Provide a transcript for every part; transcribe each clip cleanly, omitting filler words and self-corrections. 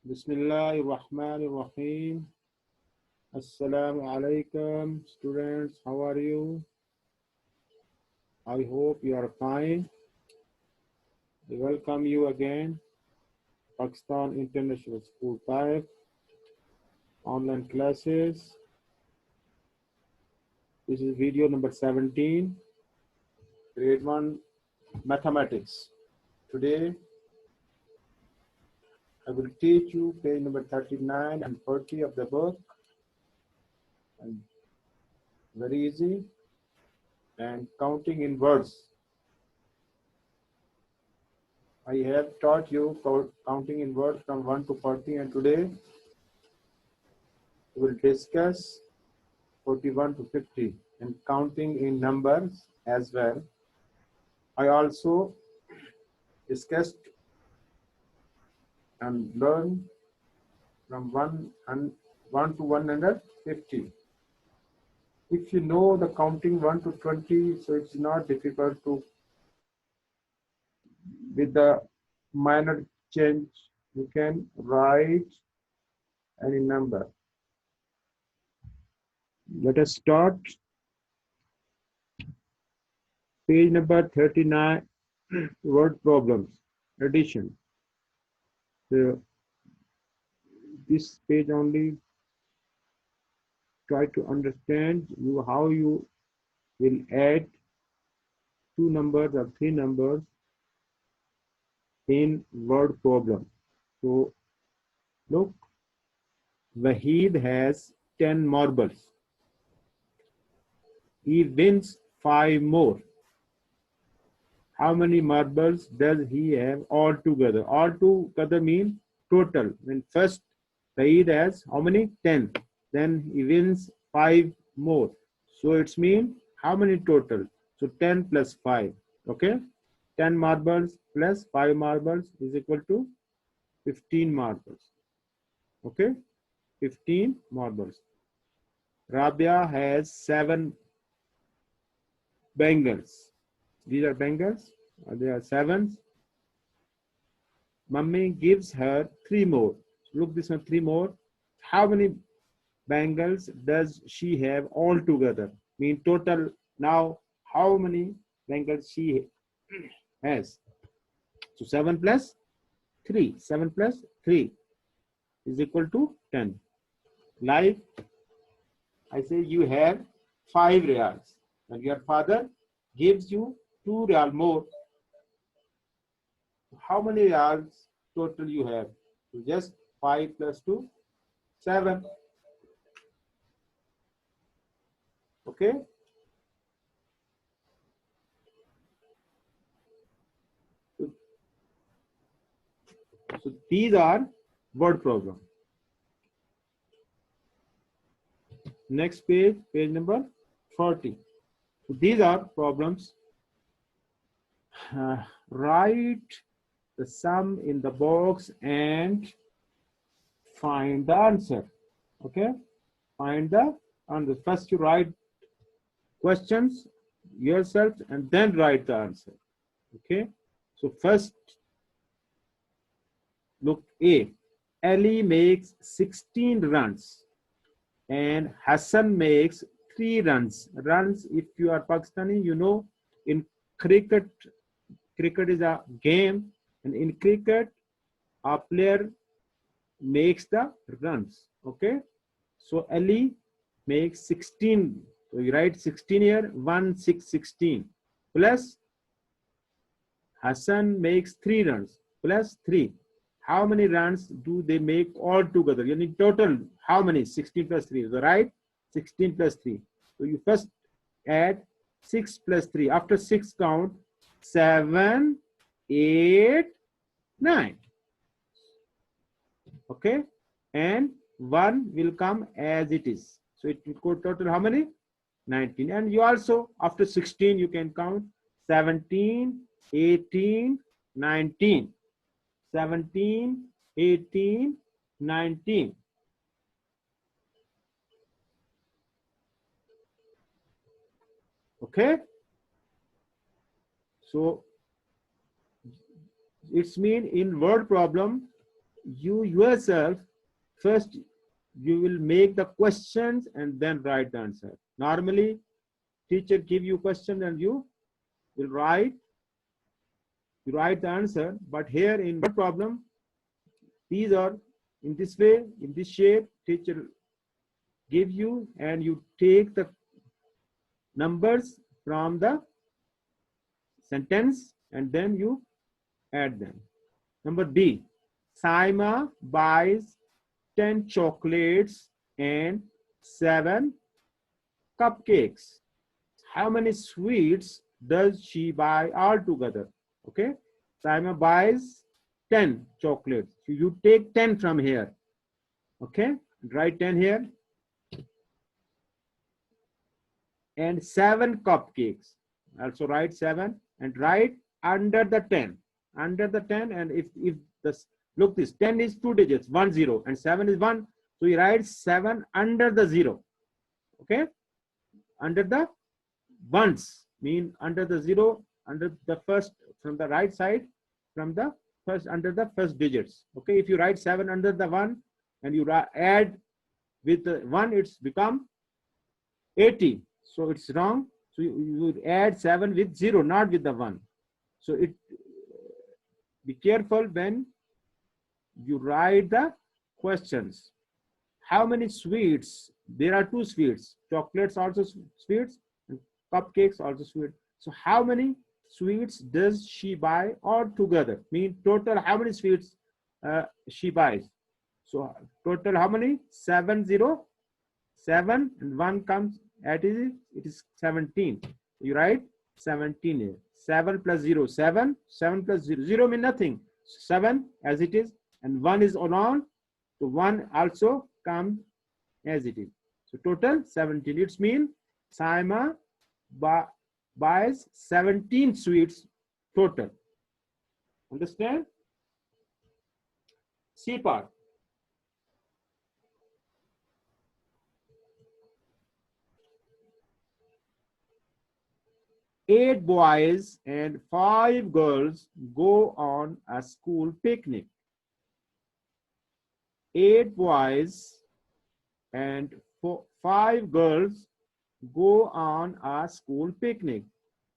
Bismillahirrahmanirrahim. Assalamu alaikum, students. How are you? I hope you are fine. I welcome you again, Pakistan International School Type online classes. This is video number 17, grade 1 mathematics. Today, I will teach you page number 39 and 40 of the book. And very easy. And counting in words. I have taught you counting in words from 1 to 40, and today we will discuss 41 to 50 and counting in numbers as well. I also discussed and learned from 1 to 150. If you know the counting 1 to 20, so it's not difficult to, with the minor change, you can write any number. Let us start. Page number 39, word problems, addition. So this page only try to understand how you will add two numbers or three numbers in word problem. So look, Wahid has 10 marbles. He wins 5 more. How many marbles does he have altogether? Altogether means total. When first Wahid has how many? 10. Then he wins 5 more. So it's mean how many total? So 10 plus 5. Okay? 10 marbles plus 5 marbles is equal to 15 marbles. Okay? 15 marbles. Rabia has 7 bangles. These are bangles. They are 7s. Mummy gives her 3 more. Look, this one 3 more. How many bangles does she have altogether? Mean total now how many bangles she has? So 7 plus 3. 7 plus 3 is equal to 10. Like I say you have 5 reals and your father gives you 2 real more. How many reals total you have? So just 5 plus 2, 7. Okay. So these are word problem. Next page, page number 40. So these are problems. Write the sum in the box and find the answer. Okay, find the answer. First you write questions yourself and then write the answer. Okay, so first look A. Ali makes 16 runs and Hassan makes 3 runs. Runs, if you are Pakistani, you know in cricket is a game, and in cricket a player makes the runs. Okay, so Ali makes 16. So you write 16 here, 1, 6, 16 plus Hassan makes 3 runs plus 3. How many runs do they make all together? You need total. How many? 16 plus 3. So right? 16 plus 3. So you first add 6 plus 3. After 6 count 7, 8, 9. Okay? And 1 will come as it is. So it will go total how many? 19. And you also, after 16, you can count 17, 18, 19. 17, 18, 19. Okay? So it's mean in word problem, you yourself first you will make the questions and then write the answer. Normally, teacher give you question and you will write the answer. But here in word problem, these are in this way, in this shape. Teacher give you and you take the numbers from the sentence and then you add them. Number B, Saima buys 10 chocolates and 7 cupcakes. How many sweets does she buy altogether? Okay, Saima buys 10 chocolates. So you take 10 from here. Okay, write 10 here. And 7 cupcakes. Also write 7 and write under the 10. Under the 10, and if this, look, this 10 is 2 digits, 1 0, and 7 is 1. So you write 7 under the 0. Okay, under the ones mean under the 0, under the first, from the right side, from the first, under the first digits. Okay, if you write 7 under the 1 and you add with the 1, it's become 80. So it's wrong. So you would add 7 with 0, not with the 1. So it, be careful when you write the questions. How many sweets? There are 2 sweets. Chocolates also sweets, and cupcakes also sweet. So how many sweets does she buy altogether? Mean total how many sweets she buys. So total how many? 7 0, 7 and 1 comes at it is 17. You write 17 here. 7 plus 0, 7. 7 plus 0. 0 means nothing. 7 as it is, and 1 is on. So 1 also comes as it is. So total 17. It's mean Saima buys 17 sweets total. Understand? C part. 8 boys and 5 girls go on a school picnic. 8 boys and 5 girls go on a school picnic.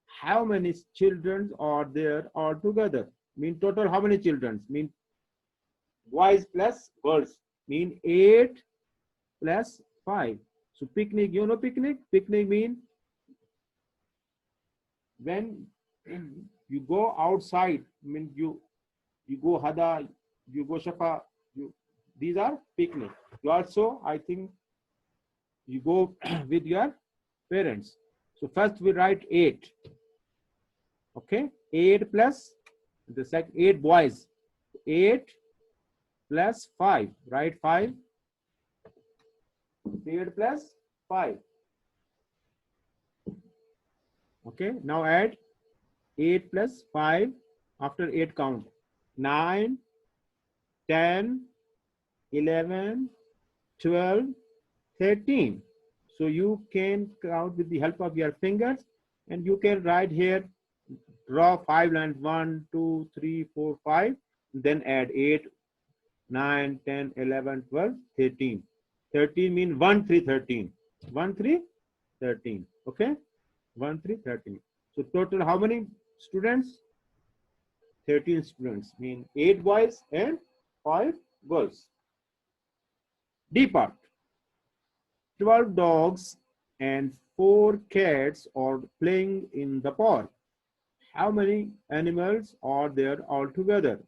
How many children are there altogether? Mean total how many children? Mean boys plus girls. Mean 8 plus 5. So picnic, you know picnic? Picnic mean when you go outside, I mean you go Hada, you go Shafa, these are picnic. You also, I think, you go with your parents. So first we write 8. Okay, 8 plus the second 8 boys. 8 plus 5. Write 5. 8 plus 5. Okay, now add 8 plus 5 after 8 count. 9, 10, 11, 12, 13. So you can count with the help of your fingers, and you can write here, draw 5 lines, 1, 2, 3, 4, 5, then add 8, 9, 10, 11, 12, 13. 13 means 1, 3, 13. 1, 3, 13. Okay, 1, 3, 13. So total how many students? 13 students, mean 8 boys and 5 girls. D part. 12 dogs and 4 cats are playing in the park. How many animals are there altogether?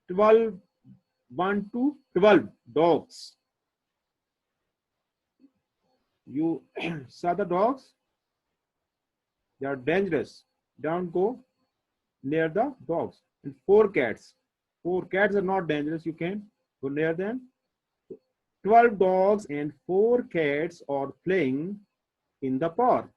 12, 1 to 12 dogs. You saw the dogs? They are dangerous. Don't go near the dogs. And 4 cats. 4 cats are not dangerous. You can go near them. 12 dogs and 4 cats are playing in the park.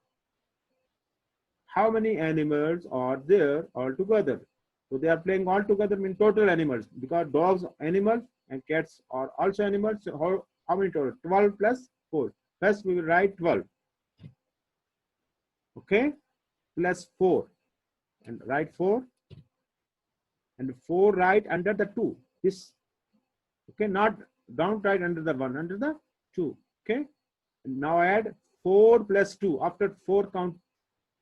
How many animals are there altogether? So they are playing all together mean total animals, because dogs animals and cats are also animals. So how many total? 12 plus 4. First we will write 12. Okay, plus 4 and write 4 and 4 right under the 2. This Okay, not don't write under the 1, under the 2. Okay, now add 4 plus 2. After 4, count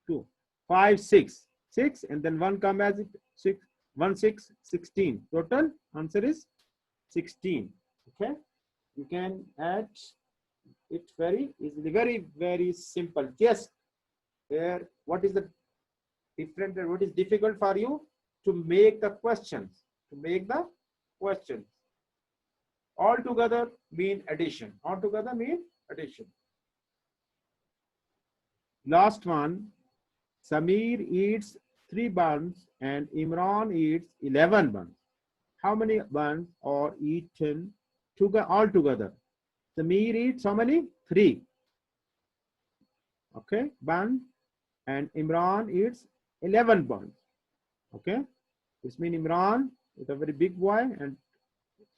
2. 5, 6. 6, and then 1 come as 6. 1, 6, 16. Total answer is 16. Okay, you can add it very easily, very simple. Yes, here, what is the different, what is difficult for you? To make the questions, all together mean addition, Last one, Samir eats 3 buns and Imran eats 11 buns. How many buns are eaten all together? Samir eats how many? 3. Okay, buns, and Imran eats 11 buns. Okay, this means Imran is a very big boy and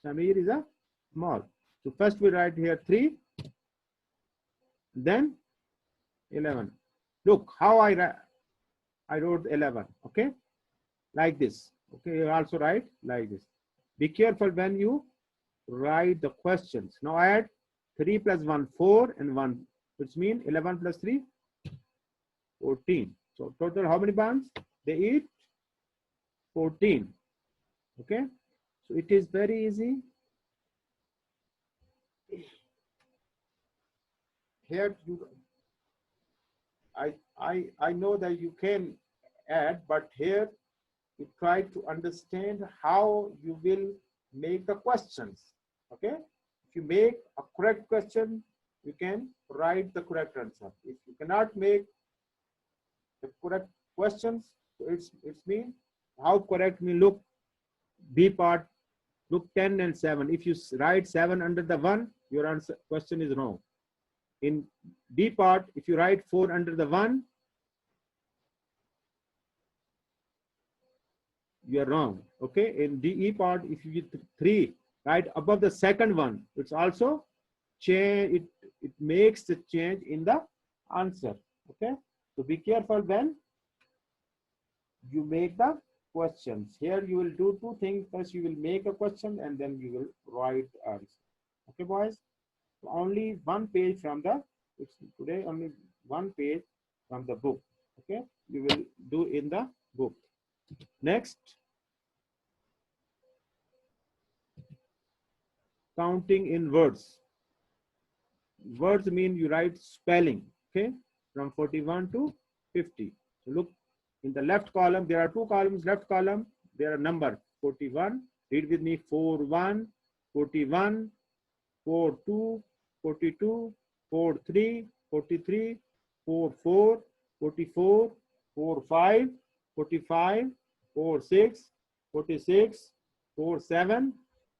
Samir is a small. So first we write here 3, then 11. Look how I wrote 11. Okay, like this. Okay, you also write like this. Be careful when you write the questions. Now add 3 plus 1, 4, and 1, which means 11 plus 3, 14. So total how many buns? They eat 14. Okay, so it is very easy. Here I know that you can add, but here you try to understand how you will make the questions. Okay, if you make a correct question, you can write the correct answer. If you cannot make the correct questions, it's mean how correct mean. Look, B part, look 10 and 7. If you write 7 under the 1, your answer question is wrong. In D part, if you write 4 under the 1, you are wrong. Okay, in DE part, if you get 3 right above the second one, it's also change. It makes the change in the answer. Okay, so be careful when you make the questions. Here you will do 2 things. First, you will make a question and then you will write answer. Okay, boys. So only 1 page from the today. Only 1 page from the book. Okay, you will do in the book. Next, counting in words. Words mean you write spelling. Okay, from 41 to 50. So look in the left column. There are 2 columns. Left column there are number 41. Read with me: 41, 41, 42, 42, 43, 43, 44, 44, 45, 45, 46, 46, 47,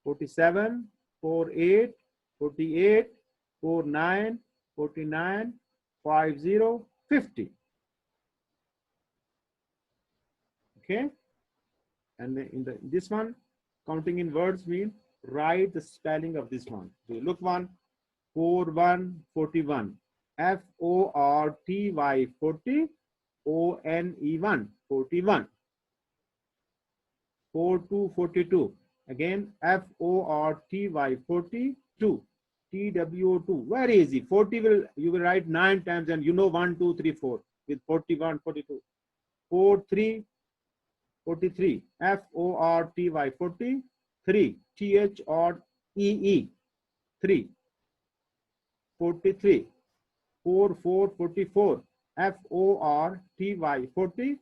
47, 48, 48, 49, 49, 50, 50. Okay, and in this one, counting in words mean write the spelling of this one. So look, 1, 41, 41, FORTY 40, ONE 41, 42, 42, again FORTY 42, TWO2. Very easy. 40 you will write 9 times, and you know 1, 2, 3, 4 with 41, 42. 43, 43, FORTY 40, 3, THREE 3, 43, 44, 44, FORTY 40,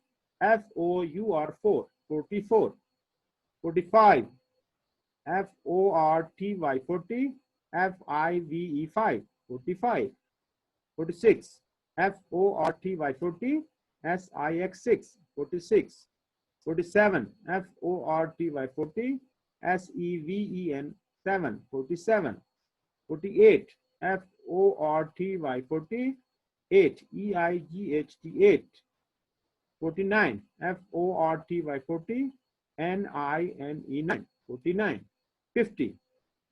FOUR 4, 44, 45, FORTY 40, FIVE 5, 45, 46, FORTY 40, SIX 6, 46, 47, FORTY 40, SEVEN 7, 47, 48, FORTY 40, 8, EIGHT 8, 49, FORTY 40, NINE 9, 49, 50,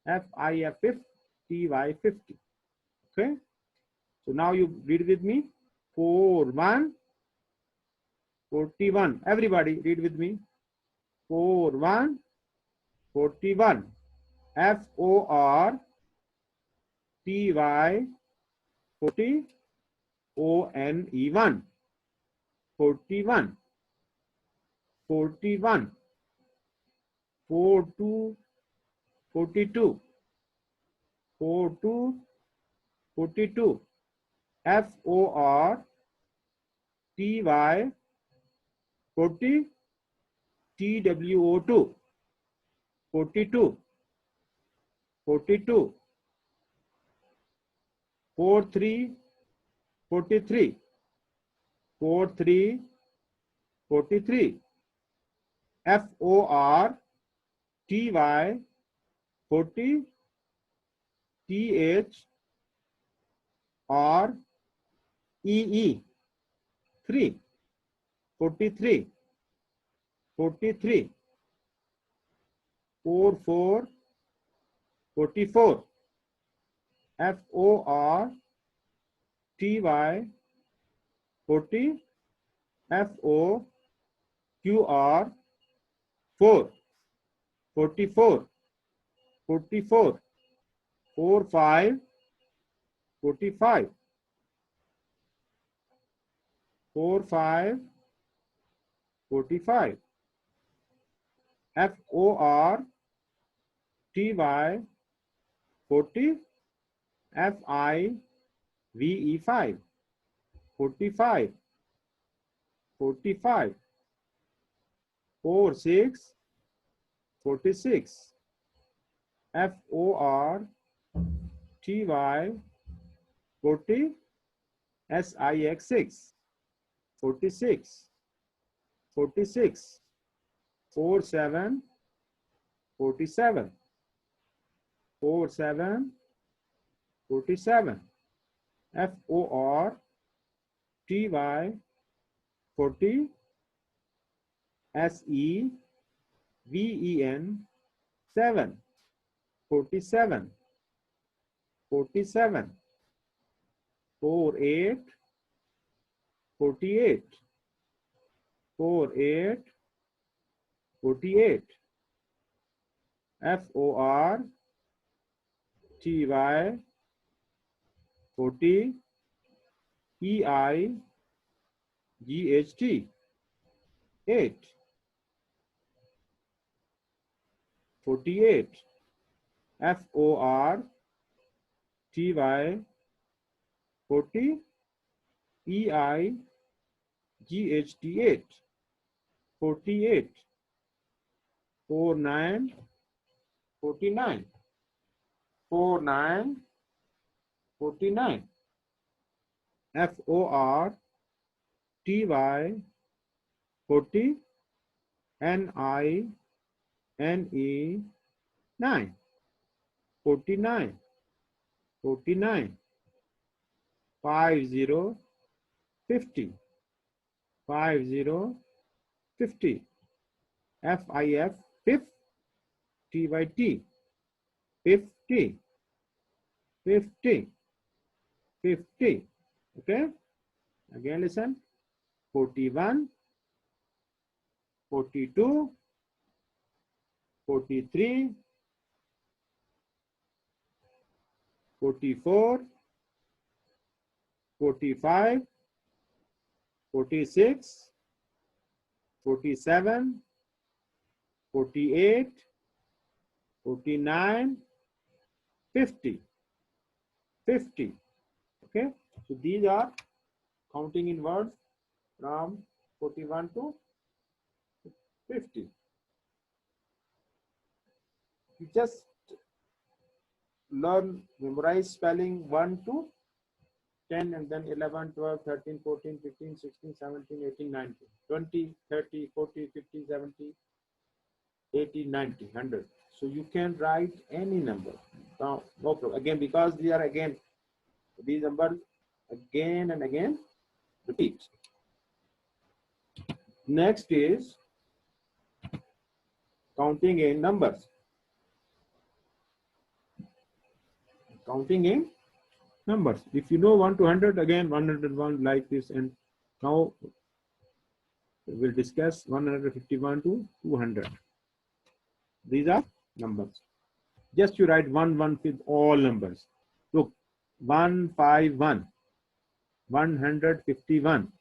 FIFTY 50. Okay, so now you read with me: 41, 41. Everybody read with me: 41, 41, FORTY 40 ONE 41 41 42 42 42 42 FORTY 40 TWO2 42 42 43 43 43 43 FORTY 40 THREE 3 43 43 44 44 FORTY 40 FOQR 4 44 44 45 45 45 45 FORTY 40 FIVE 45 45 46 46 FORTY 40 SIX 46 46 47 47 47 47 FORTY 40 SEVEN 7 47 47 48 48 48 48 FORTY 40 EIGHT 8 48 FORTY 40 EIGHT 8 48 49 49 49 49 FORTY 40 NINE 9 49 49 50 50 50 50 FIF 50 TYT 50 50 50 okay, again listen, 41 42 43 44 45 46 47 48 49 50 50 okay, so these are counting in words from 41 to 50. You just learn, memorize spelling 1 to 10 and then 11, 12, 13, 14, 15, 16, 17, 18, 19, 20, 30, 40, 50, 70, 80, 90, 100. So you can write any number. Now, no problem. Again, because they are again, these numbers again and again repeat. Next is counting in numbers. Counting in numbers. If you know 1 to 100, again 101 like this, and now we'll discuss 151 to 200. These are numbers. Just you write 1 1 with all numbers. Look, 151, 151,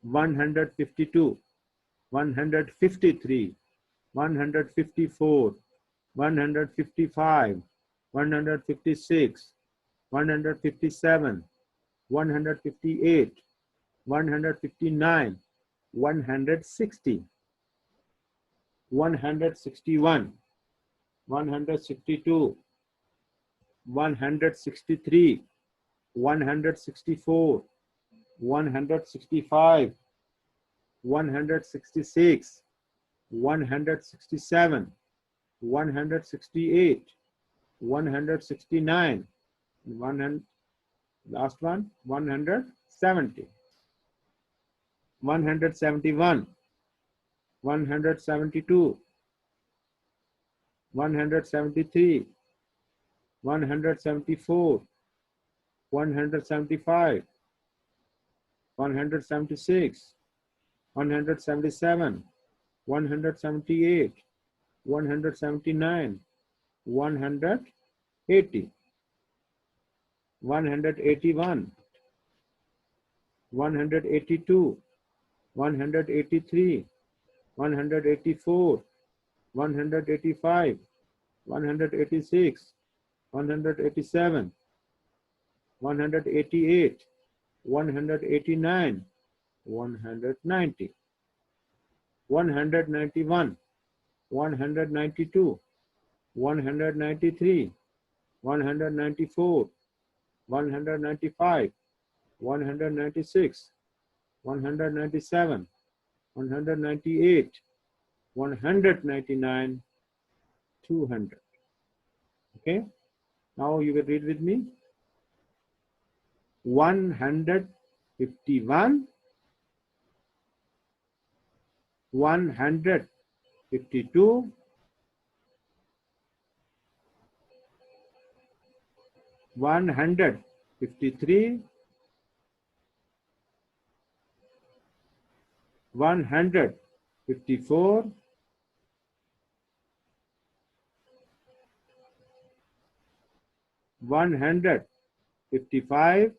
152, 153, 154, 155, 156, 157, 158, 159, 160, 161, 162, 163, 164, 165, 166, 167, 168, 169, 100, last one, 170, 171, 172, 173, 174, 175, 176, 177, 178, 179, 180, 181, 182, 183, 184, 185, 186, 187, 188, 189, 190, 191, 192, 193, 194, 195, 196, 197, 198, 199, 200. Okay, now you will read with me. 151, 152, 153, 154, 155,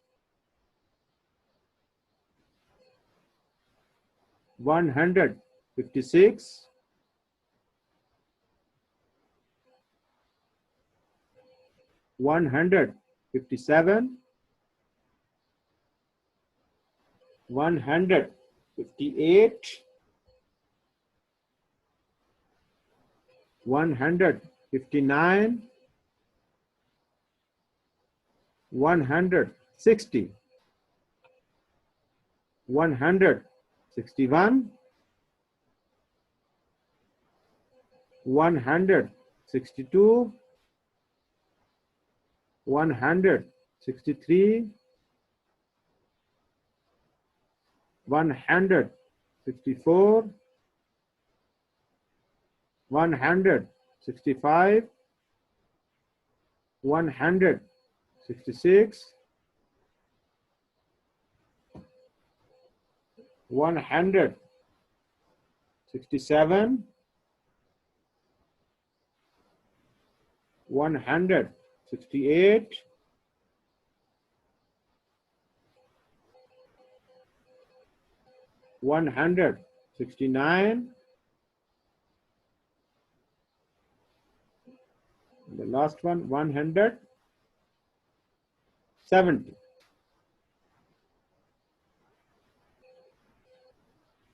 156, 157, 158, 159, 160, 161, 162, 163, 164, 165, 166, 167, 168, 169, the last one, 170,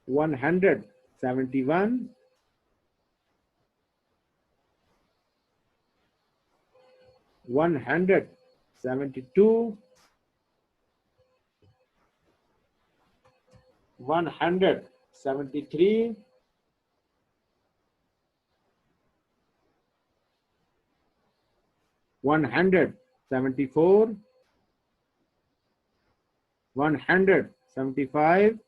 171, 172, 173, 174, 175,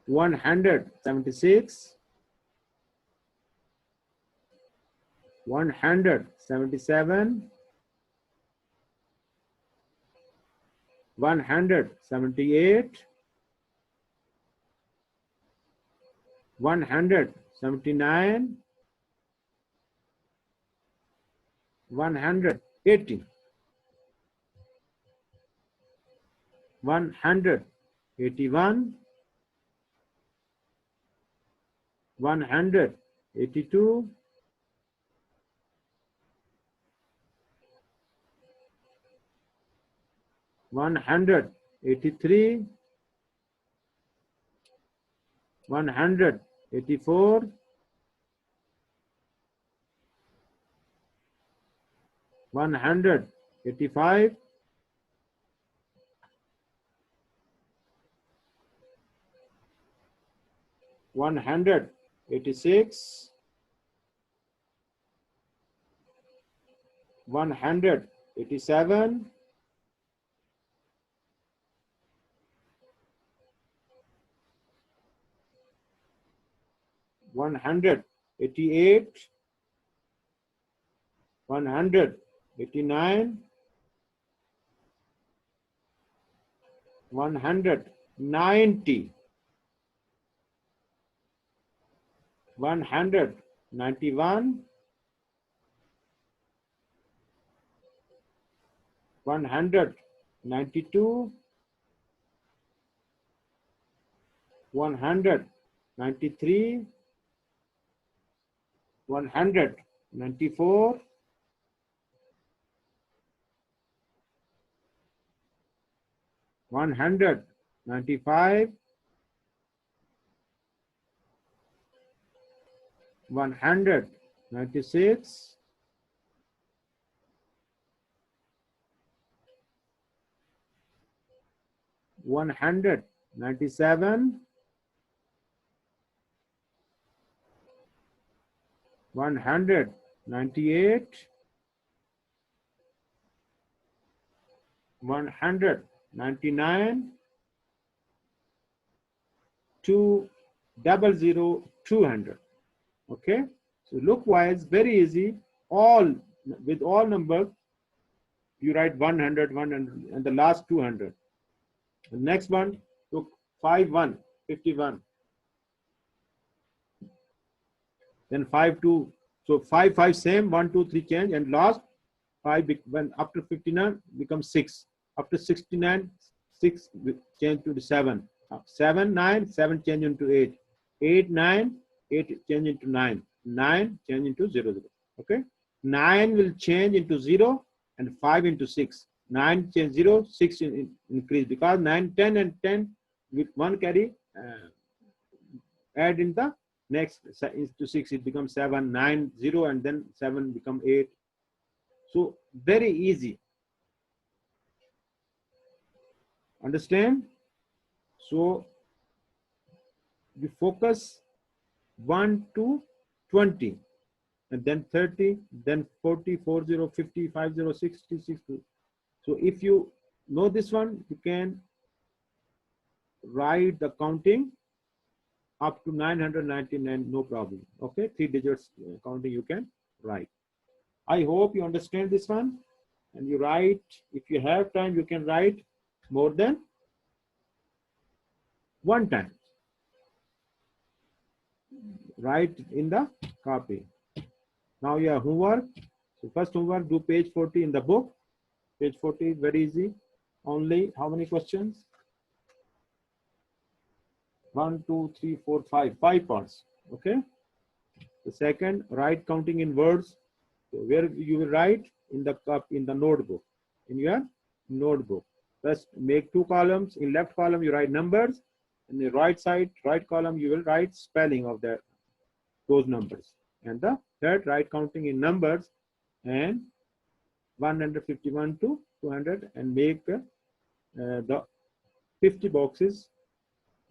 176, 177, 178, 179, 180, 181, 182, 183, 184, 185, 186, 187, 188, 189, 190, 191, 192, 193, 194, 195, 196, 197, 198, 199, 200, 200. Okay, so look wise, very easy. All with all numbers, you write 100, 100, and the last 200. The next one, took 51, 51. Then 5, 2. So 5, 5 same, 1, 2, 3 change, and last 5 when after 59 becomes 6. After 69, 6 change to the 7. 7, 9, 7 change into 8. 8, 9, 8 change into 9. 9 change into 0, 0. Okay. 9 will change into 0 and 5 into 6. 9 change 0, 6 increase because 9, 10 and 10 with one carry add in the next into 6, it becomes 7, 9, 0, and then 7 become 8. So very easy. Understand? So you focus 1 to 20, and then 30, then 40, 40, 50, 50, 60, 60. So if you know this one, you can write the counting up to 999, no problem. Okay, 3 digits counting you can write. I hope you understand this one, and you write, if you have time, you can write more than one time. Write in the copy. Now your homework. So first homework, do page 40 in the book. Page 40 is very easy. Only how many questions? 1, 2, 3, 4, 5. 5 parts. Okay. The second, write counting in words. So where you will write in the notebook. In your notebook. First, make 2 columns. In left column, you write numbers. In the right side, right column, you will write spelling of those numbers. And the third, write counting in numbers and 151 to 200, and make the 50 boxes.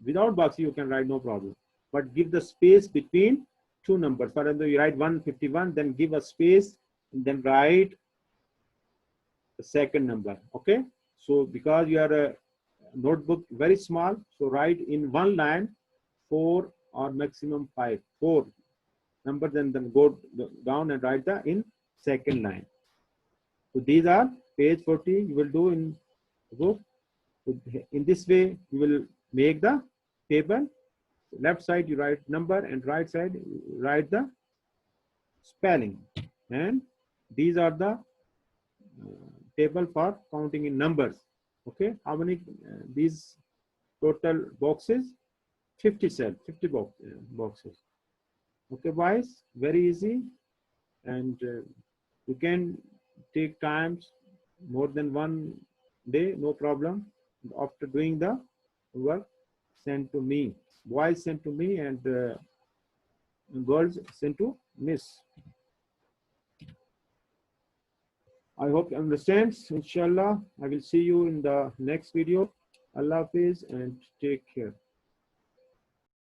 Without boxes, you can write, no problem. But give the space between 2 numbers. For example, you write 151, then give a space, and then write the second number. Okay. So because you are a notebook very small, so write in one line 4 or maximum 5. 4 numbers, and then go down and write the in second line. So these are page 40 you will do in the book. So in this way you will make the table left side you write number and right side you write the spelling. And these are the table for counting in numbers. Okay, how many these total boxes? 50 cell, 50 boxes. Okay, boys, very easy, and you can take times more than one day, no problem. After doing the work, send to me. Boys send to me, and girls send to Miss. I hope you understand. Inshallah, I will see you in the next video. Allah Hafiz and take care.